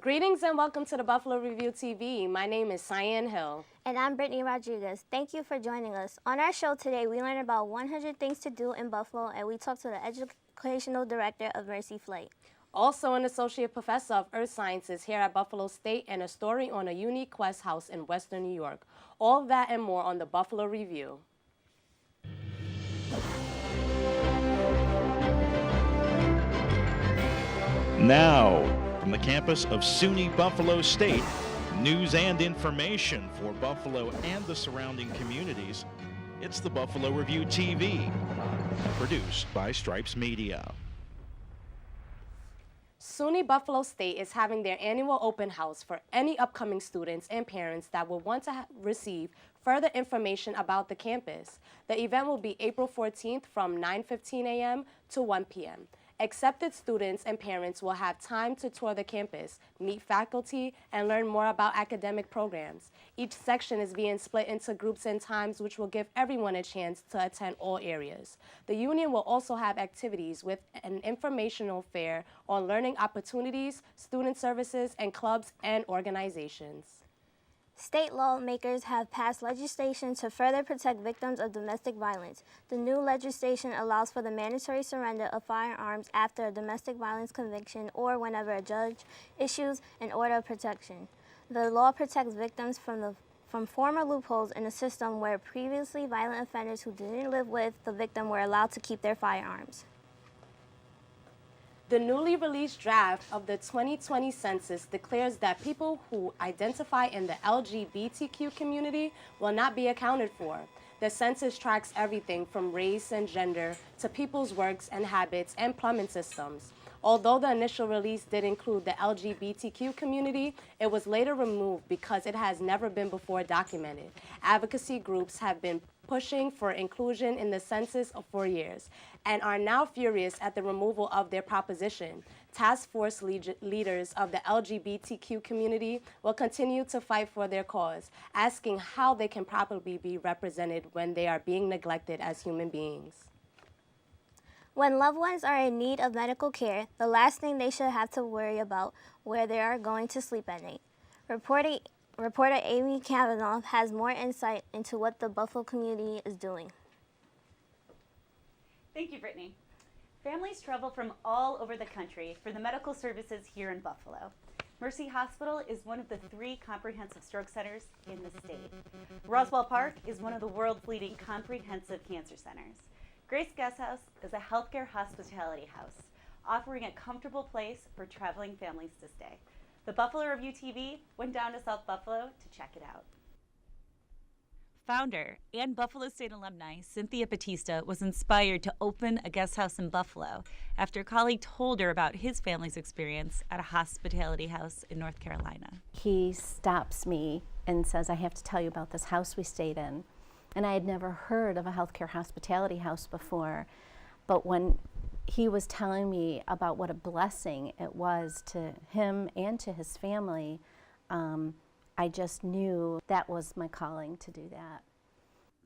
Greetings and welcome to the Buffalo Review TV. My name is Cyan Hill. And I'm Brittany Rodriguez. Thank you for joining us. On our show today, we learn about 100 things to do in Buffalo, and we talk to the educational director of Mercy Flight. Also an associate professor of earth sciences here at Buffalo State, and a story on a unique quest house in Western New York. All that and more on the Buffalo Review. Now, from the campus of SUNY Buffalo State, news and information for Buffalo and the surrounding communities. It's the Buffalo Review TV, produced by Stripes Media. SUNY Buffalo State is having their annual open house for any upcoming students and parents that will want to receive further information about the campus. The event will be April 14th from 9:15 a.m. to 1 p.m. Accepted students and parents will have time to tour the campus, meet faculty, and learn more about academic programs. Each section is being split into groups and times, which will give everyone a chance to attend all areas. The union will also have activities with an informational fair on learning opportunities, student services, and clubs and organizations. State lawmakers have passed legislation to further protect victims of domestic violence. The new legislation allows for the mandatory surrender of firearms after a domestic violence conviction or whenever a judge issues an order of protection. The law protects victims from former loopholes in a system where previously violent offenders who didn't live with the victim were allowed to keep their firearms. The newly released draft of the 2020 census declares that people who identify in the LGBTQ community will not be accounted for. The census tracks everything from race and gender to people's works and habits and plumbing systems. Although the initial release did include the LGBTQ community, it was later removed because it has never been before documented. Advocacy groups have been pushing for inclusion in the census for years and are now furious at the removal of their proposition. Task force leaders of the LGBTQ community will continue to fight for their cause, asking how they can properly be represented when they are being neglected as human beings. When loved ones are in need of medical care, the last thing they should have to worry about where they are going to sleep at night. Reporter Amy Kavanaugh has more insight into what the Buffalo community is doing. Thank you, Brittany. Families travel from all over the country for the medical services here in Buffalo. Mercy Hospital is one of the 3 comprehensive stroke centers in the state. Roswell Park is one of the world's leading comprehensive cancer centers. Grace Guest House is a healthcare hospitality house, offering a comfortable place for traveling families to stay. The Buffalo Review TV went down to South Buffalo to check it out. Founder and Buffalo State alumni Cynthia Batista was inspired to open a guest house in Buffalo after a colleague told her about his family's experience at a hospitality house in North Carolina. He stops me and says, "I have to tell you about this house we stayed in." And I had never heard of a healthcare hospitality house before, but when he was telling me about what a blessing it was to him and to his family, I just knew that was my calling to do that.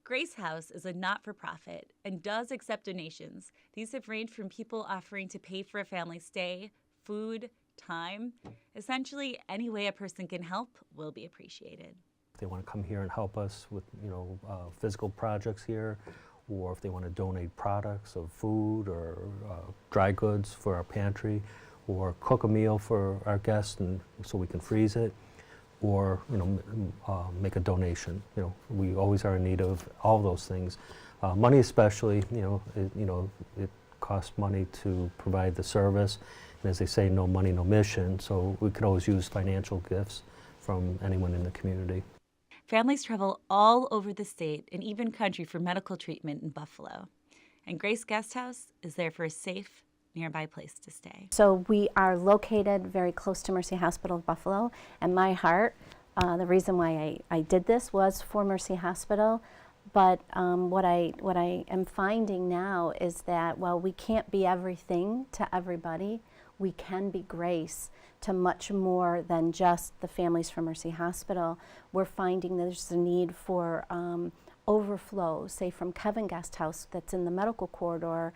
Grace House is a not-for-profit and does accept donations. These have ranged from people offering to pay for a family stay, food, time. Essentially, any way a person can help will be appreciated. If they want to come here and help us with, physical projects here, or if they want to donate products of food or dry goods for our pantry, or cook a meal for our guests and so we can freeze it, or make a donation. We always are in need of all those things. Money especially, it costs money to provide the service, and as they say, no money, no mission. So we could always use financial gifts from anyone in the community. Families travel all over the state and even country for medical treatment in Buffalo. And Grace Guest House is there for a safe, nearby place to stay. So we are located very close to Mercy Hospital of Buffalo, and my heart, the reason why I did this was for Mercy Hospital, but what I am finding now is that while we can't be everything to everybody, we can be grace to much more than just the families from Mercy Hospital. We're finding there's a need for overflow, say from Kevin Guest House that's in the medical corridor,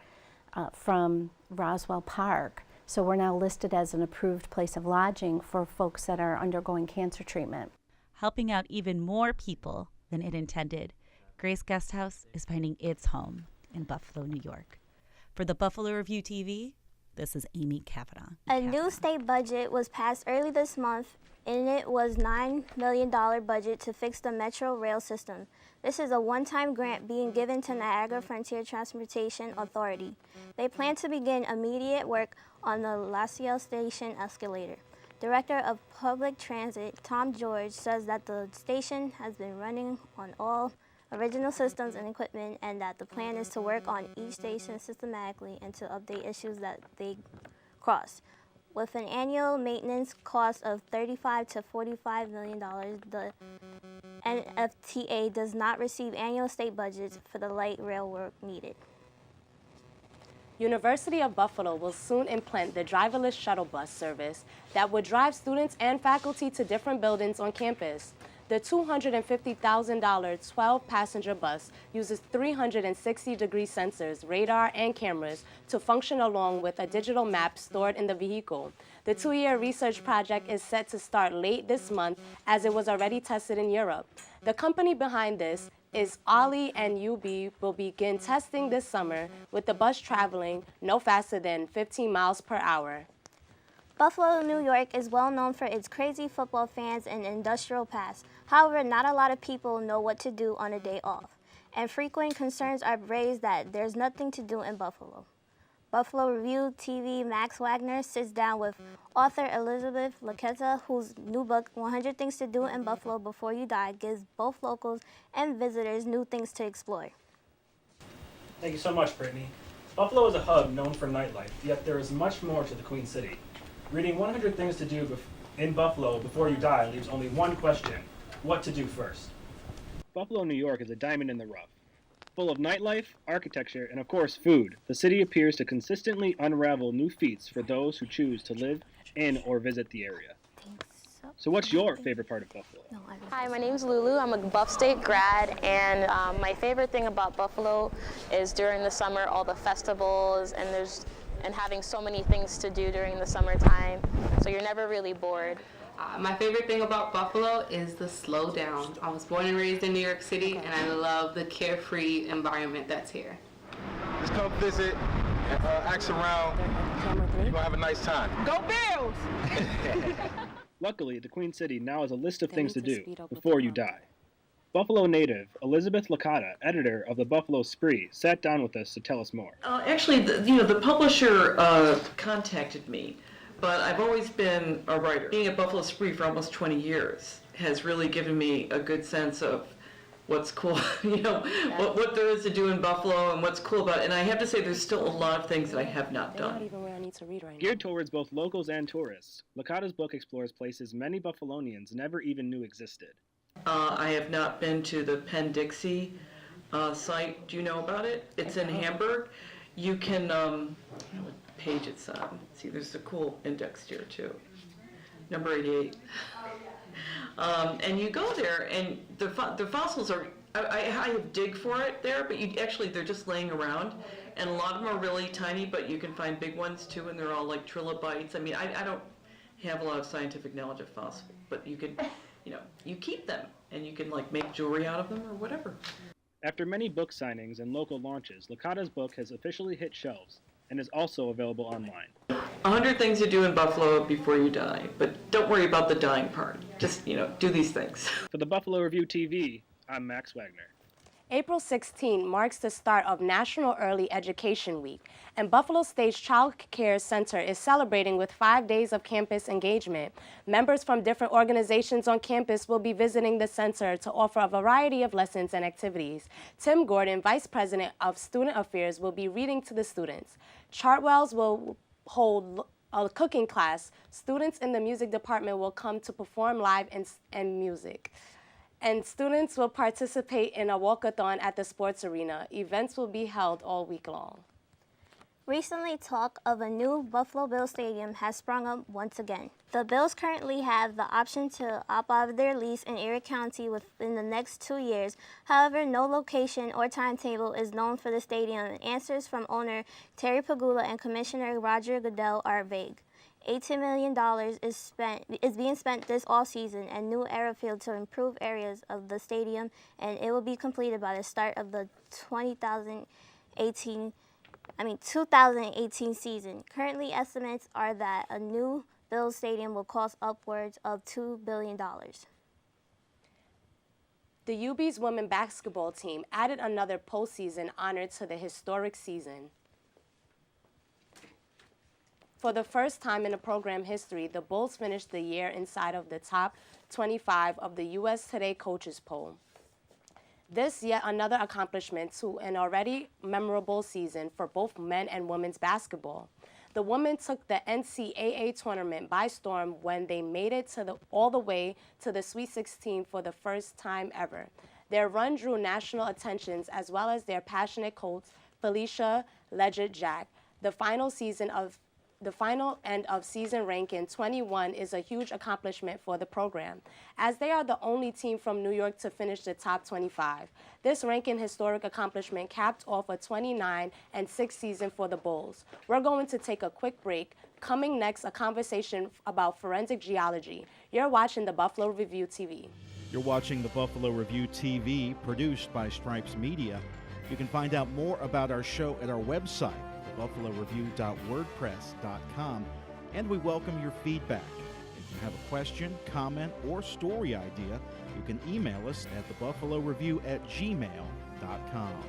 from Roswell Park, So we're now listed as an approved place of lodging for folks that are undergoing cancer treatment. Helping out even more people than it intended, Grace Guest House is finding its home in Buffalo, New York. For the Buffalo Review TV, this is Amy Kavanaugh. A new state budget was passed early this month. In it was $9 million budget to fix the Metro rail system. This is a one-time grant being given to Niagara Frontier Transportation Authority. They plan to begin immediate work on the LaSalle Station escalator. Director of Public Transit, Tom George, says that the station has been running on all original systems and equipment, and that the plan is to work on each station systematically and to update issues that they cross. With an annual maintenance cost of $35 to $45 million, the NFTA does not receive annual state budgets for the light rail work needed. University of Buffalo will soon implement the driverless shuttle bus service that would drive students and faculty to different buildings on campus. The $250,000 12-passenger bus uses 360-degree sensors, radar, and cameras to function along with a digital map stored in the vehicle. The 2-year research project is set to start late this month, as it was already tested in Europe. The company behind this is Ollie, and UB will begin testing this summer, with the bus traveling no faster than 15 miles per hour. Buffalo, New York is well known for its crazy football fans and industrial past. However, not a lot of people know what to do on a day off, and frequent concerns are raised that there's nothing to do in Buffalo. Buffalo Review TV Max Wagner sits down with author Elizabeth Laqueta, whose new book, 100 Things to Do in Buffalo Before You Die, gives both locals and visitors new things to explore. Thank you so much, Brittany. Buffalo is a hub known for nightlife, yet there is much more to the Queen City. Reading 100 Things to Do in Buffalo Before You Die leaves only one question: what to do first? Buffalo, New York is a diamond in the rough. Full of nightlife, architecture, and of course food, the city appears to consistently unravel new feats for those who choose to live in or visit the area. So what's your favorite part of Buffalo? Hi, my name's Lulu. I'm a Buff State grad, and my favorite thing about Buffalo is during the summer, all the festivals, and having so many things to do during the summertime, so you're never really bored. My favorite thing about Buffalo is the slow down. I was born and raised in New York City, and I love the carefree environment that's here. Just come visit, ask around. You're gonna have a nice time. Go Bills! Luckily, the Queen City now has a list of things to do before you die. Buffalo native Elizabeth Laqueta, editor of the Buffalo Spree, sat down with us to tell us more. Actually, the publisher contacted me, but I've always been a writer. Being at Buffalo Spree for almost 20 years has really given me a good sense of what's cool, what there is to do in Buffalo and what's cool about it. And I have to say, there's still a lot of things that I have not done. Not even where I need to read right now. Geared towards both locals and tourists, Laqueta's book explores places many Buffalonians never even knew existed. I have not been to the Penn-Dixie site. Do you know about it? It's in Hamburg. You can, I don't know what page it's on. See, there's a cool index here too. Number 88. And you go there, and the fossils are, I dig for it there, but they're just laying around. And a lot of them are really tiny, but you can find big ones too, and they're all like trilobites. I mean, I don't have a lot of scientific knowledge of fossils, but you can, you keep them, and you can like make jewelry out of them or whatever. After many book signings and local launches, Laqueta's book has officially hit shelves and is also available online. 100 Things to Do in Buffalo Before You Die, but don't worry about the dying part. Just, do these things. For the Buffalo Review TV, I'm Max Wagner. April 16 marks the start of National Early Education Week, and Buffalo State's Child Care Center is celebrating with 5 days of campus engagement. Members from different organizations on campus will be visiting the center to offer a variety of lessons and activities. Tim Gordon, Vice President of Student Affairs, will be reading to the students. Chartwells will hold a cooking class. Students in the music department will come to perform live and music. And students will participate in a walkathon at the sports arena. Events will be held all week long. Recently, talk of a new Buffalo Bills stadium has sprung up once again. The Bills currently have the option to opt out of their lease in Erie County within the next 2 years. However, no location or timetable is known for the stadium, and answers from owner Terry Pagula and Commissioner Roger Goodell are vague. $18 million is being spent this offseason and new airfield to improve areas of the stadium, and it will be completed by the start of the 2018 season. Currently, estimates are that a new Bills stadium will cost upwards of $2 billion. The UB's women basketball team added another postseason honor to the historic season. For the first time in the program history, the Bulls finished the year inside of the top 25 of the US Today Coaches Poll. This yet another accomplishment to an already memorable season for both men and women's basketball. The women took the NCAA tournament by storm when they made it all the way to the Sweet 16 for the first time ever. Their run drew national attention as well as their passionate coach, Felicia Leggett-Jack. The final end of season ranking 21 is a huge accomplishment for the program, as they are the only team from New York to finish the top 25. This ranking historic accomplishment capped off a 29-6 season for the Bulls. We're going to take a quick break. Coming next, a conversation about forensic geology. You're watching the Buffalo Review TV. You're watching the Buffalo Review TV, produced by Stripes Media. You can find out more about our show at our website, buffaloreview.wordpress.com, and we welcome your feedback. If you have a question, comment, or story idea, you can email us at thebuffaloreview@gmail.com.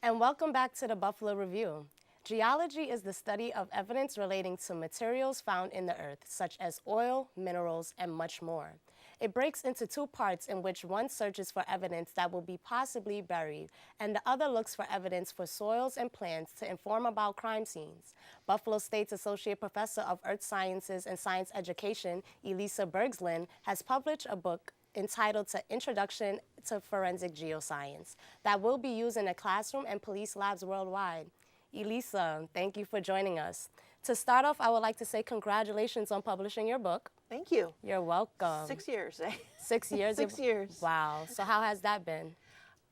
And welcome back to the Buffalo Review. Geology is the study of evidence relating to materials found in the earth, such as oil, minerals, and much more. It breaks into two parts, in which one searches for evidence that will be possibly buried, and the other looks for evidence for soils and plants to inform about crime scenes. Buffalo State's Associate Professor of Earth Sciences and Science Education, Elisa Bergslin, has published a book entitled Introduction to Forensic Geoscience that will be used in a classroom and police labs worldwide. Elisa, thank you for joining us. To start off, I would like to say congratulations on publishing your book. Thank you. You're welcome. 6 years, eh? 6 years? 6 years. Wow. So how has that been?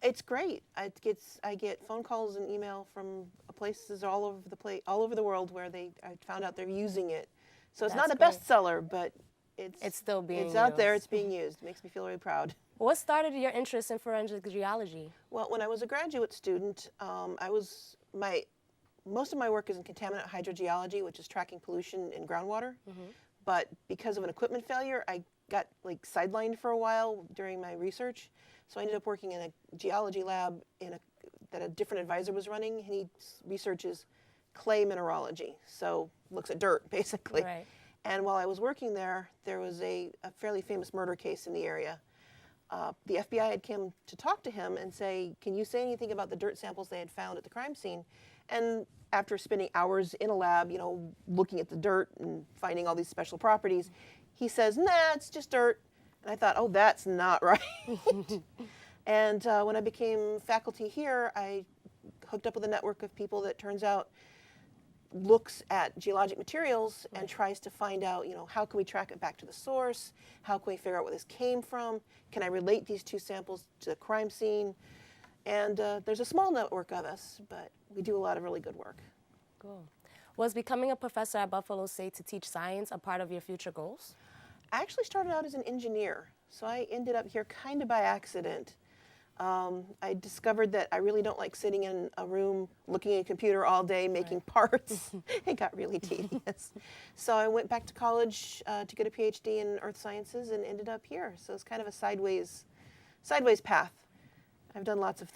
It's great. I get phone calls and email from places all over the world where I found out they're using it. So it's not a bestseller, but it's still being used. It's out there. It's being used. It makes me feel really proud. What started your interest in forensic geology? Well, when I was a graduate student, most of my work is in contaminant hydrogeology, which is tracking pollution in groundwater. Mm-hmm. But because of an equipment failure, I got sidelined for a while during my research. So I ended up working in a geology lab that a different advisor was running. He researches clay mineralogy, so looks at dirt basically. Right. And while I was working there, there was a fairly famous murder case in the area. The FBI had come to talk to him and say, "Can you say anything about the dirt samples they had found at the crime scene?" And after spending hours in a lab, looking at the dirt and finding all these special properties, he says, "Nah, it's just dirt." And I thought, oh, that's not right. And when I became faculty here, I hooked up with a network of people that turns out looks at geologic materials and tries to find out, how can we track it back to the source? How can we figure out where this came from? Can I relate these two samples to the crime scene? And there's a small network of us, but we do a lot of really good work. Cool. Was becoming a professor at Buffalo State to teach science a part of your future goals? I actually started out as an engineer, so I ended up here kind of by accident. I discovered that I really don't like sitting in a room looking at a computer all day making parts. It got really tedious. So I went back to college to get a PhD in earth sciences and ended up here. So it's kind of a sideways path. I've done lots of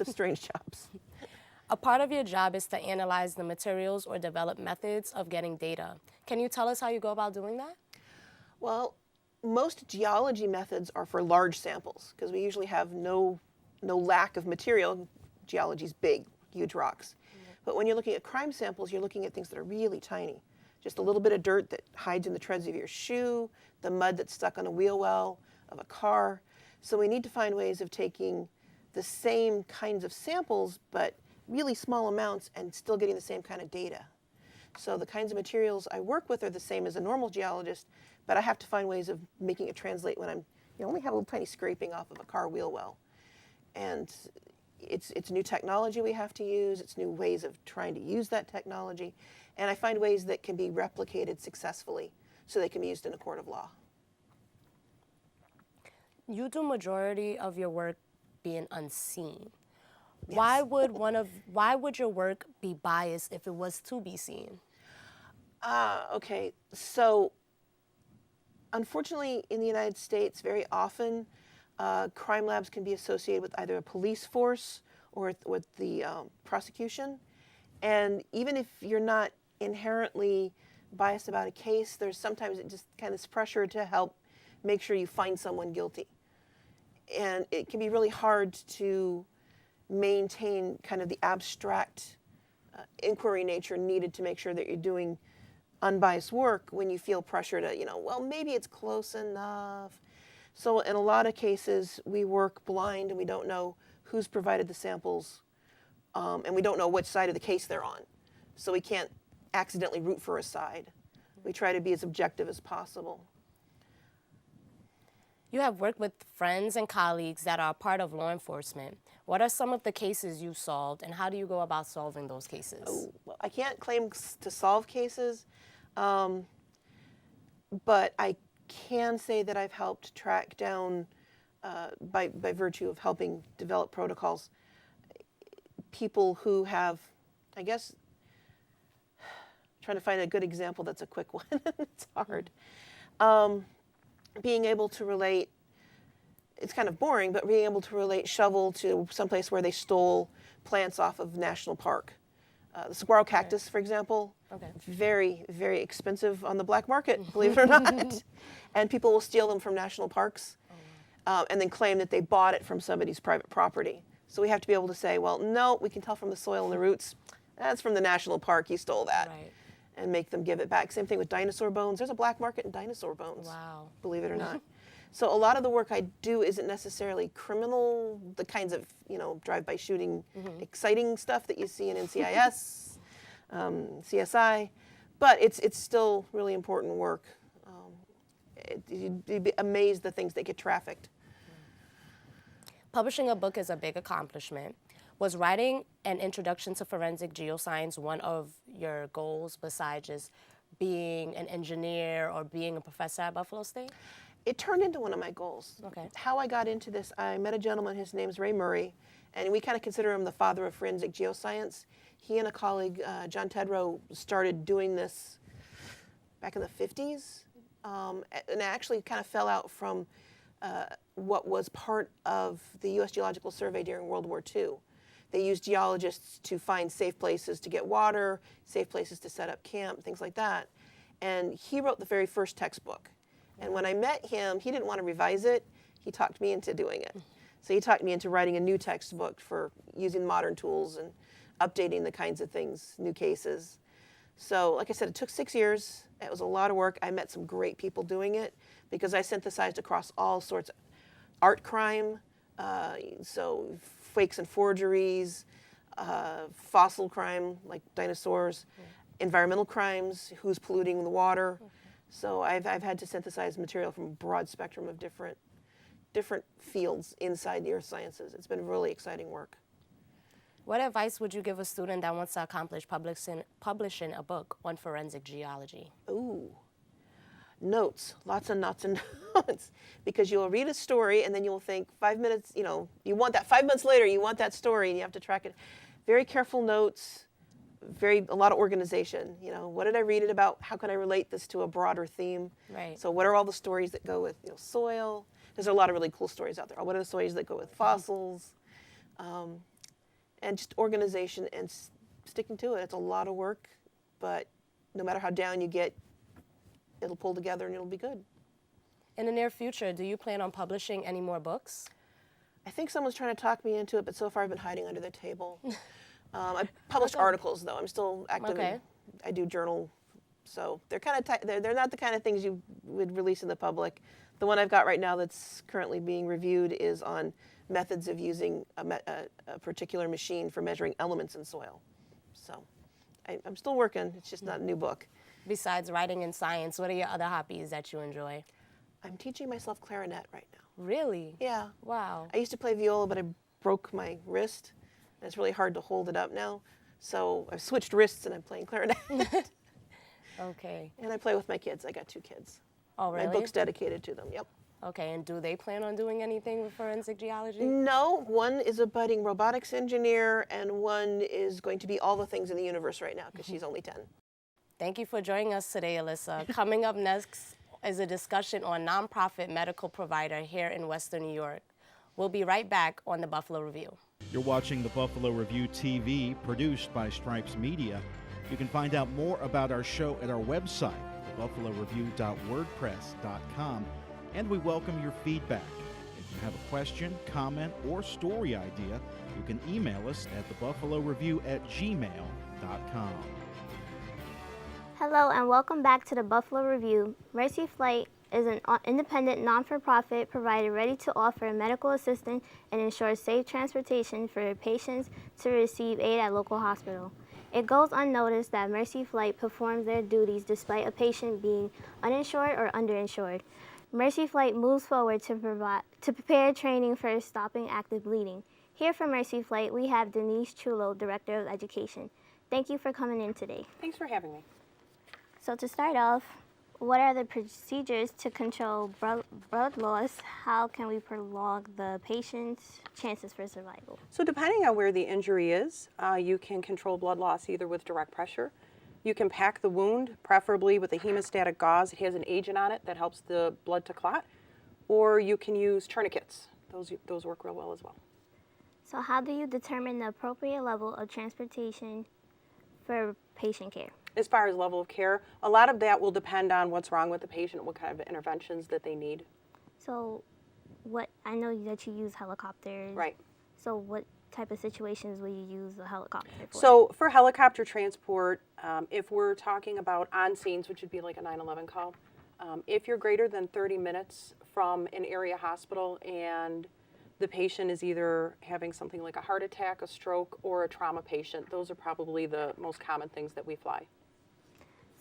strange jobs. A part of your job is to analyze the materials or develop methods of getting data. Can you tell us how you go about doing that? Well, most geology methods are for large samples because we usually have no lack of material. Geology's big, huge rocks. Mm-hmm. But when you're looking at crime samples, you're looking at things that are really tiny. Just a little bit of dirt that hides in the treads of your shoe, the mud that's stuck on a wheel well of a car. So we need to find ways of taking the same kinds of samples but really small amounts and still getting the same kind of data. So the kinds of materials I work with are the same as a normal geologist, but I have to find ways of making it translate when I'm, only have a little tiny scraping off of a car wheel well. And it's new technology we have to use, it's new ways of trying to use that technology, and I find ways that can be replicated successfully so they can be used in a court of law. You do majority of your work being unseen. Yes. Why would your work be biased if it was to be seen? Okay. So, unfortunately, in the United States, very often, crime labs can be associated with either a police force or with the prosecution. And even if you're not inherently biased about a case, there's sometimes just kind of this pressure to help make sure you find someone guilty. And it can be really hard to maintain kind of the abstract inquiry nature needed to make sure that you're doing unbiased work when you feel pressure to, well, maybe it's close enough. So in a lot of cases, we work blind and we don't know who's provided the samples, and we don't know which side of the case they're on. So we can't accidentally root for a side. We try to be as objective as possible. You have worked with friends and colleagues that are part of law enforcement. What are some of the cases you solved, and how do you go about solving those cases? Oh, well, I can't claim to solve cases, but I can say that I've helped track down, by virtue of helping develop protocols, people who have, I guess, trying to find a good example that's a quick one. It's hard. Being able to relate, it's kind of boring, but being able to relate Shovel to someplace where they stole plants off of national park. The saguaro cactus, for example, very, very expensive on the black market, believe it or not. And people will steal them from national parks and then claim that they bought it from somebody's private property. So we have to be able to say, well, no, we can tell from the soil and the roots, that's from the national park, you stole that. Right. And make them give it back. Same thing with dinosaur bones. There's a black market in dinosaur bones. Wow. Believe it or not. So a lot of the work I do isn't necessarily criminal, the kinds of, drive-by shooting, exciting stuff that you see in NCIS, CSI, but it's still really important work. You'd be amazed the things that get trafficked. Publishing a book is a big accomplishment. Was writing an introduction to forensic geoscience one of your goals besides just being an engineer or being a professor at Buffalo State? It turned into one of my goals. Okay. How I got into this, I met a gentleman, his name's Ray Murray, and we kind of consider him the father of forensic geoscience. He and a colleague, John Tedrow, started doing this back in the 50s, and it actually kind of fell out from what was part of the U.S. Geological Survey during World War II. They used geologists to find safe places to get water, safe places to set up camp, things like that. And he wrote the very first textbook. And when I met him, he didn't want to revise it. He talked me into doing it. So he talked me into writing a new textbook for using modern tools and updating the kinds of things, new cases. So like I said, it took 6 years. It was a lot of work. I met some great people doing it because I synthesized across all sorts of art crime, so fakes and forgeries, fossil crime like dinosaurs, environmental crimes, who's polluting the water. So I've had to synthesize material from a broad spectrum of different fields inside the earth sciences. It's been really exciting work. What advice would you give a student that wants to accomplish publishing a book on forensic geology? Ooh, notes, lots of notes and notes, because you'll read a story and then you'll think 5 minutes, you want that 5 months later, you want that story and you have to track it. Very careful notes, a lot of organization. What did I read it about? How can I relate this to a broader theme? Right. So what are all the stories that go with soil? There's a lot of really cool stories out there. What are the stories that go with fossils? And just organization and sticking to it. It's a lot of work, but no matter how down you get, it'll pull together and it'll be good. In the near future, do you plan on publishing any more books? I think someone's trying to talk me into it, but so far I've been hiding under the table. I published articles, though. I'm still active. Okay. I do journal, so they're kind of they're not the kind of things you would release in the public. The one I've got right now that's currently being reviewed is on methods of using a particular machine for measuring elements in soil. So I'm still working. It's just not a new book. Besides writing and science, what are your other hobbies that you enjoy? I'm teaching myself clarinet right now. Really? Yeah. Wow. I used to play viola, but I broke my wrist, and it's really hard to hold it up now. So I've switched wrists, and I'm playing clarinet. Okay. And I play with my kids. I got 2 kids. Oh, really? My book's dedicated to them, yep. Okay, and do they plan on doing anything with forensic geology? No, one is a budding robotics engineer, and one is going to be all the things in the universe right now, because she's only 10. Thank you for joining us today, Alyssa. Coming up next is a discussion on nonprofit medical provider here in Western New York. We'll be right back on the Buffalo Review. You're watching the Buffalo Review TV, produced by Stripes Media. You can find out more about our show at our website, thebuffaloreview.wordpress.com, and we welcome your feedback. If you have a question, comment, or story idea, you can email us at thebuffaloreview@gmail.com. Hello and welcome back to the Buffalo Review. Mercy Flight is an independent, non-for-profit provider ready to offer medical assistance and ensure safe transportation for patients to receive aid at local hospital. It goes unnoticed that Mercy Flight performs their duties despite a patient being uninsured or underinsured. Mercy Flight moves forward to prepare training for stopping active bleeding. Here from Mercy Flight, we have Denise Chulo, Director of Education. Thank you for coming in today. Thanks for having me. So to start off, what are the procedures to control blood loss? How can we prolong the patient's chances for survival? So depending on where the injury is, you can control blood loss either with direct pressure. You can pack the wound, preferably with a hemostatic gauze. It has an agent on it that helps the blood to clot. Or you can use tourniquets. Those work real well as well. So how do you determine the appropriate level of transportation for patient care? As far as level of care, a lot of that will depend on what's wrong with the patient, what kind of interventions that they need. So I know that you use helicopters. Right. So what type of situations will you use a helicopter for? So for helicopter transport, if we're talking about on scenes, which would be like a 911 call, if you're greater than 30 minutes from an area hospital and the patient is either having something like a heart attack, a stroke, or a trauma patient, those are probably the most common things that we fly.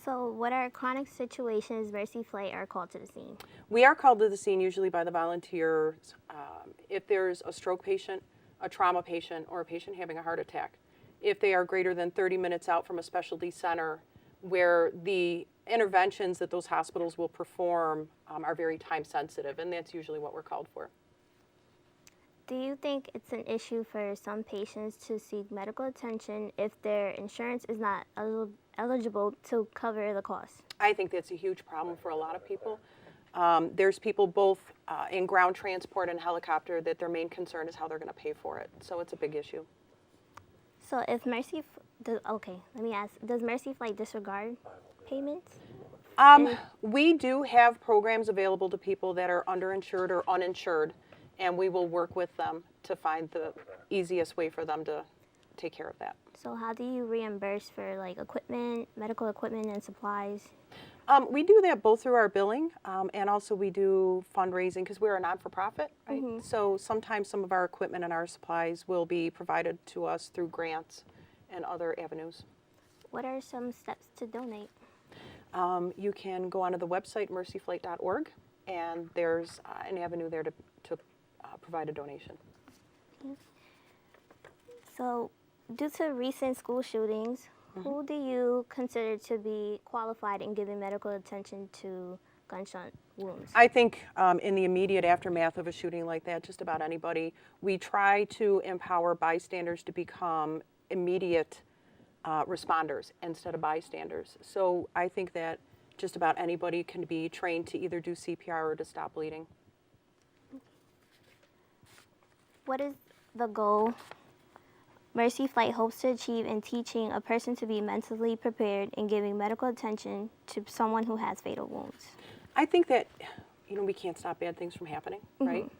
So what are chronic situations Mercy Flight are called to the scene? We are called to the scene usually by the volunteers. If there's a stroke patient, a trauma patient, or a patient having a heart attack. If they are greater than 30 minutes out from a specialty center where the interventions that those hospitals will perform are very time sensitive, and that's usually what we're called for. Do you think it's an issue for some patients to seek medical attention if their insurance is not eligible to cover the cost? I think that's a huge problem for a lot of people. There's people both in ground transport and helicopter that their main concern is how they're going to pay for it. So it's a big issue. So if does Mercy Flight disregard payments? We do have programs available to people that are underinsured or uninsured, and we will work with them to find the easiest way for them to take care of that. So how do you reimburse for like equipment, medical equipment and supplies? We do that both through our billing and also we do fundraising because we're a not-for-profit, right? Mm-hmm. So sometimes some of our equipment and our supplies will be provided to us through grants and other avenues. What are some steps to donate? You can go onto the website mercyflight.org and there's an avenue there to provide a donation. So due to recent school shootings, who do you consider to be qualified in giving medical attention to gunshot wounds? I think in the immediate aftermath of a shooting like that, just about anybody, we try to empower bystanders to become immediate responders instead of bystanders. So I think that just about anybody can be trained to either do CPR or to stop bleeding. What is the goal Mercy Flight hopes to achieve in teaching a person to be mentally prepared in giving medical attention to someone who has fatal wounds? I think that, we can't stop bad things from happening, right?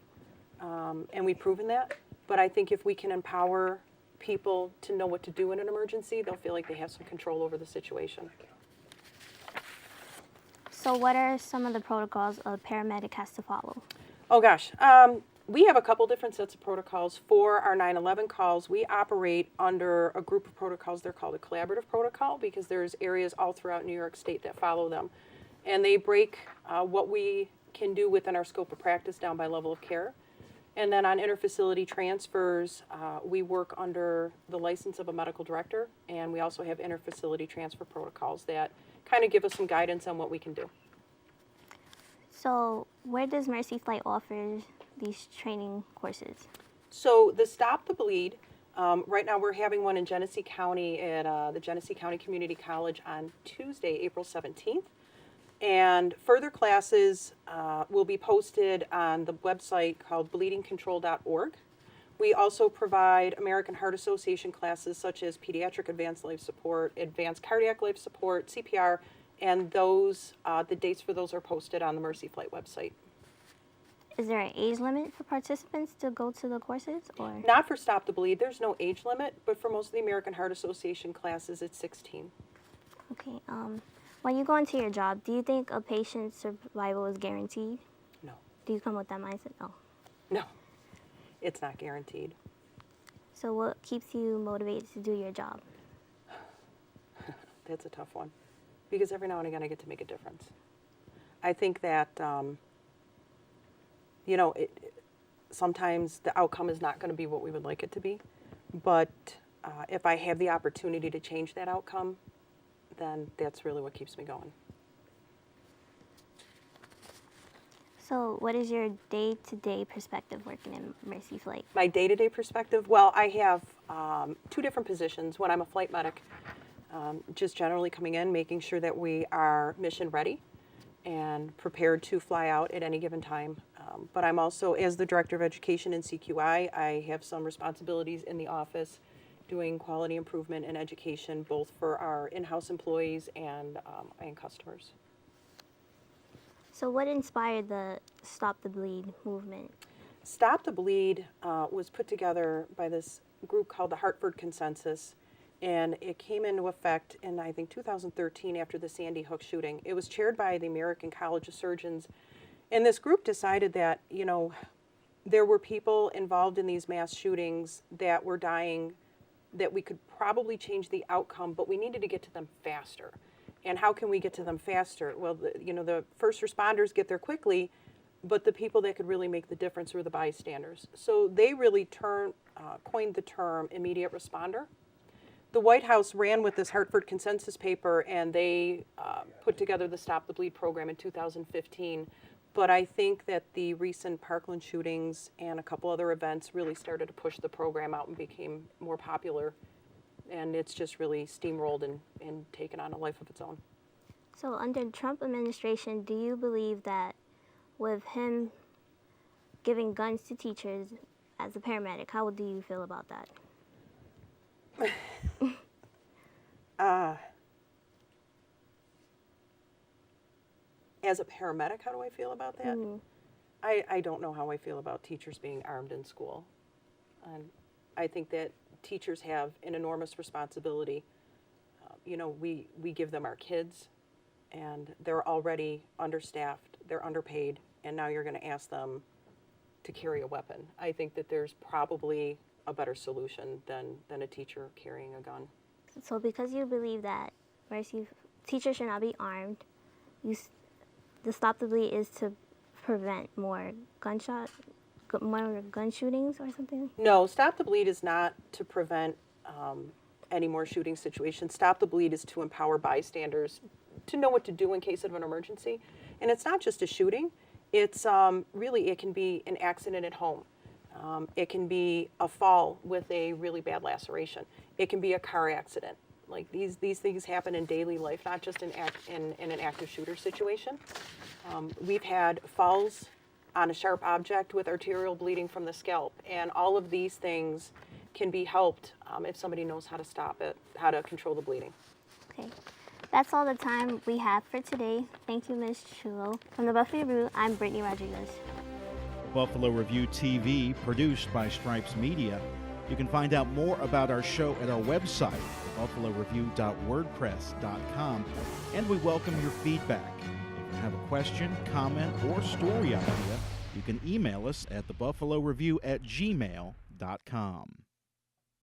And we've proven that. But I think if we can empower people to know what to do in an emergency, they'll feel like they have some control over the situation. So what are some of the protocols a paramedic has to follow? Oh gosh, We have a couple different sets of protocols. For our 9/11 calls, we operate under a group of protocols. They're called a collaborative protocol because there's areas all throughout New York State that follow them. And they break what we can do within our scope of practice down by level of care. And then on interfacility transfers, we work under the license of a medical director, and we also have interfacility transfer protocols that kind of give us some guidance on what we can do. So where does Mercy Flight offer these training courses? So the Stop the Bleed, right now we're having one in Genesee County at the Genesee County Community College on Tuesday, April 17th. And further classes will be posted on the website called bleedingcontrol.org. We also provide American Heart Association classes such as pediatric advanced life support, advanced cardiac life support, CPR, and those the dates for those are posted on the Mercy Flight website. Is there an age limit for participants to go to the courses, or? Not for Stop the Bleed, there's no age limit, but for most of the American Heart Association classes, it's 16. Okay, when you go into your job, do you think a patient's survival is guaranteed? No. Do you come with that mindset? No. No, it's not guaranteed. So what keeps you motivated to do your job? That's a tough one, because every now and again I get to make a difference. I think that, sometimes the outcome is not going to be what we would like it to be, but if I have the opportunity to change that outcome, then that's really what keeps me going. So what is your day-to-day perspective working in Mercy Flight? My day-to-day perspective, well, I have 2 different positions. When I'm a flight medic, just generally coming in, making sure that we are mission ready and prepared to fly out at any given time. But I'm also, as the Director of Education in CQI, I have some responsibilities in the office doing quality improvement and education, both for our in-house employees and customers. So what inspired the Stop the Bleed movement? Stop the Bleed was put together by this group called the Hartford Consensus, and it came into effect in, I think, 2013 after the Sandy Hook shooting. It was chaired by the American College of Surgeons, and this group decided that, there were people involved in these mass shootings that were dying, that we could probably change the outcome, but we needed to get to them faster. And how can we get to them faster? Well, the first responders get there quickly, but the people that could really make the difference were the bystanders. So they really coined the term immediate responder. The White House ran with this Hartford Consensus paper, and they put together the Stop the Bleed program in 2015. But I think that the recent Parkland shootings and a couple other events really started to push the program out and became more popular. And it's just really steamrolled and taken on a life of its own. So under the Trump administration, do you believe that with him giving guns to teachers as a paramedic, how do you feel about that? As a paramedic, how do I feel about that? I don't know how I feel about teachers being armed in school. I think that teachers have an enormous responsibility. We give them our kids, and they're already understaffed, they're underpaid, and now you're going to ask them to carry a weapon. I think that there's probably a better solution than a teacher carrying a gun. So because you believe that teachers should not be armed, the Stop the Bleed is to prevent more gun shootings or something? No, Stop the Bleed is not to prevent any more shooting situations. Stop the Bleed is to empower bystanders to know what to do in case of an emergency. And it's not just a shooting. It's really, it can be an accident at home. It can be a fall with a really bad laceration. It can be a car accident. Like these things happen in daily life, not just in an active shooter situation. We've had falls on a sharp object with arterial bleeding from the scalp, and all of these things can be helped if somebody knows how to stop it, how to control the bleeding. Okay, that's all the time we have for today. Thank you, Ms. Chulo. From the Buffalo Review, I'm Brittany Rodriguez. Buffalo Review TV, produced by Stripes Media. You can find out more about our show at our website, buffaloreview.wordpress.com, and we welcome your feedback. If you have a question, comment, or story idea, You can email us at thebuffaloreview@gmail.com.